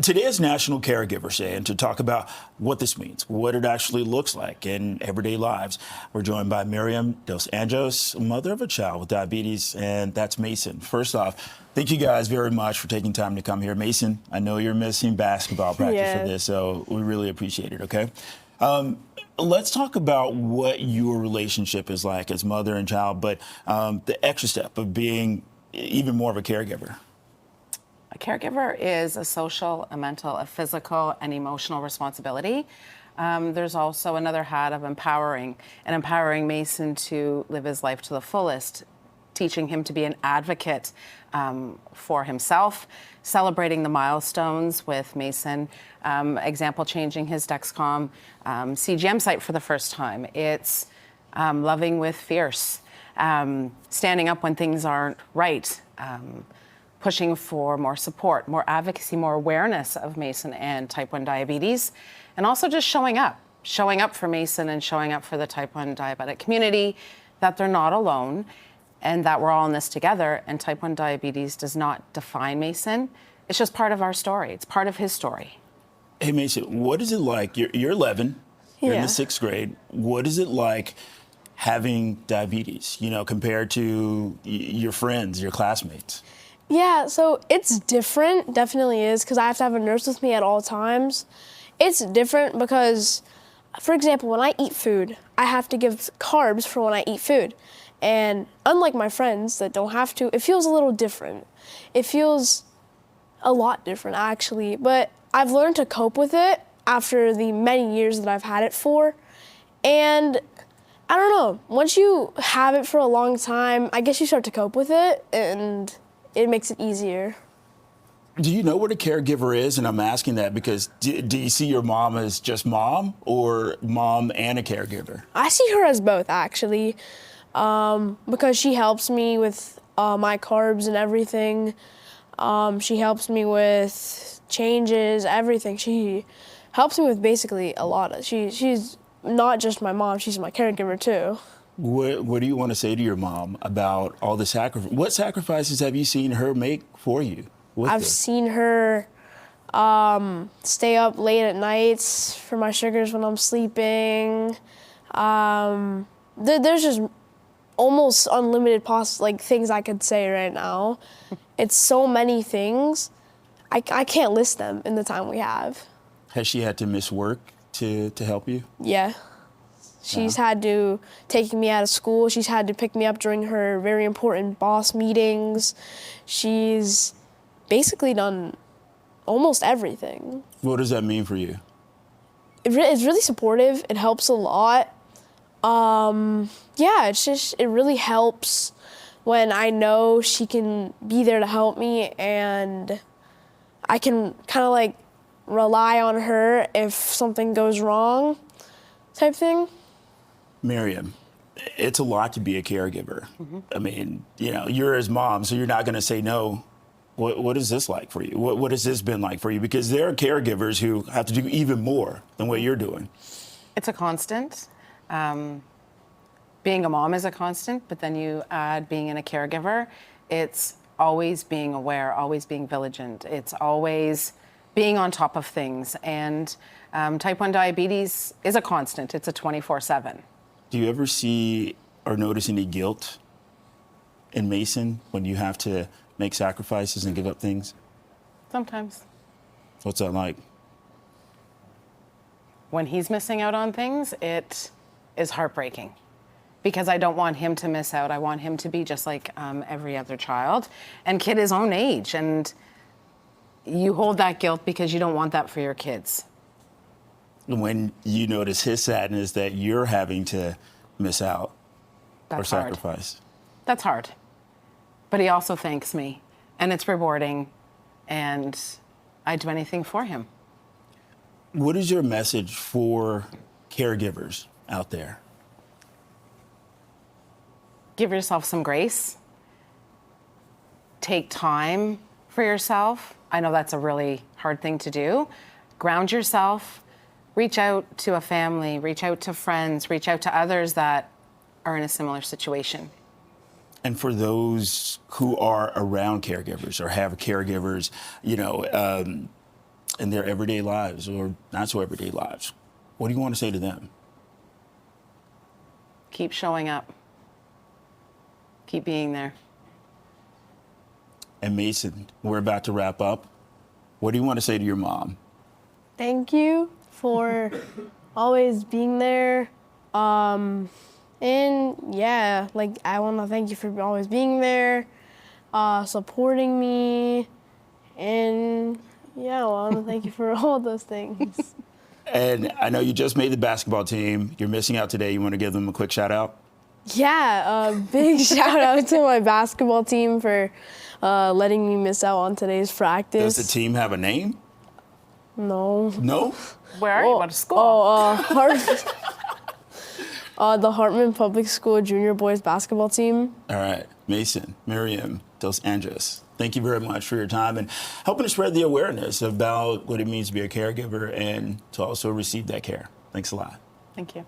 Today is National Caregivers Day, and to talk about what this means, what it actually looks like in everyday lives, we're joined by Miriam Dos Anjos, mother of a child with diabetes, and that's Mason. First off, thank you guys very much for taking time to come here. Mason, I know you're missing basketball practice for this, so we really appreciate it, okay? Let's talk about what your relationship is like as mother and child, but the extra step of being even more of a caregiver. A caregiver is a social, a mental, a physical, and emotional responsibility. There's also another hat of empowering Mason to live his life to the fullest, teaching him to be an advocate for himself, celebrating the milestones with Mason, example, changing his Dexcom CGM site for the first time. It's loving with fierce, standing up when things aren't right, pushing for more support, more advocacy, more awareness of Mason and type 1 diabetes, and also just showing up for Mason and showing up for the type 1 diabetic community, that they're not alone and that we're all in this together. And type 1 diabetes does not define Mason. It's just part of our story. It's part of his story. Hey, Mason, what is it like? You're 11, you're in the 6th grade. What is it like having diabetes, compared to your friends, your classmates? Yeah, so it's different, definitely is, because I have to have a nurse with me at all times. It's different because, for example, when I eat food, I have to give carbs for when I eat food. And unlike my friends that don't have to, it feels a little different. It feels a lot different, actually. But I've learned to cope with it after the many years that I've had it for. And I don't know, once you have it for a long time, I guess you start to cope with it, and it makes it easier. Do you know what a caregiver is? And I'm asking that because do you see your mom as just mom or mom and a caregiver? I see her as both, actually, because she helps me with my carbs and everything. She helps me with changes, everything. She helps me with basically a lot. She's not just my mom, she's my caregiver too. What do you want to say to your mom about all the sacrifices? What sacrifices have you seen her make for you? I've seen her stay up late at nights for my sugars when I'm sleeping. There's just almost unlimited things I could say right now. It's so many things. I can't list them in the time we have. Has she had to miss work to help you? Yeah. She's had to take me out of school. She's had to pick me up during her very important boss meetings. She's basically done almost everything. What does that mean for you? It's really supportive. It helps a lot. Yeah, it really helps when I know she can be there to help me, and I can kind of rely on her if something goes wrong type thing. Miriam, it's a lot to be a caregiver. Mm-hmm. I mean, you're his mom, so you're not going to say no. What is this like for you? What has this been like for you? Because there are caregivers who have to do even more than what you're doing. It's a constant. Being a mom is a constant, but then you add being in a caregiver. It's always being aware, always being vigilant. It's always being on top of things. And type 1 diabetes is a constant. It's a 24/7. Do you ever see or notice any guilt in Mason when you have to make sacrifices and give up things? Sometimes. What's that like? When he's missing out on things, it is heartbreaking because I don't want him to miss out. I want him to be just like every other child and kid his own age. And you hold that guilt because you don't want that for your kids. When you notice his sadness that you're having to miss out or sacrifice. That's hard. But he also thanks me, and it's rewarding, and I'd do anything for him. What is your message for caregivers out there? Give yourself some grace. Take time for yourself. I know that's a really hard thing to do. Ground yourself. Reach out to a family, reach out to friends, reach out to others that are in a similar situation. And for those who are around caregivers or have caregivers, in their everyday lives or not so everyday lives. What do you want to say to them? Keep showing up. Keep being there. And Mason, we're about to wrap up. What do you want to say to your mom? Thank you for always being there. And yeah, like I want to thank you for always being there, supporting me, and yeah, I want to thank you for all those things. And I know you just made the basketball team. You're missing out today. You want to give them a quick shout out? Yeah, a big shout out to my basketball team for letting me miss out on today's practice. Does the team have a name? No. No? Where are you? What school? The Hartman Public School Junior Boys Basketball Team. All right. Mason, Miriam, Dos Anjos, thank you very much for your time and helping to spread the awareness about what it means to be a caregiver and to also receive that care. Thanks a lot. Thank you.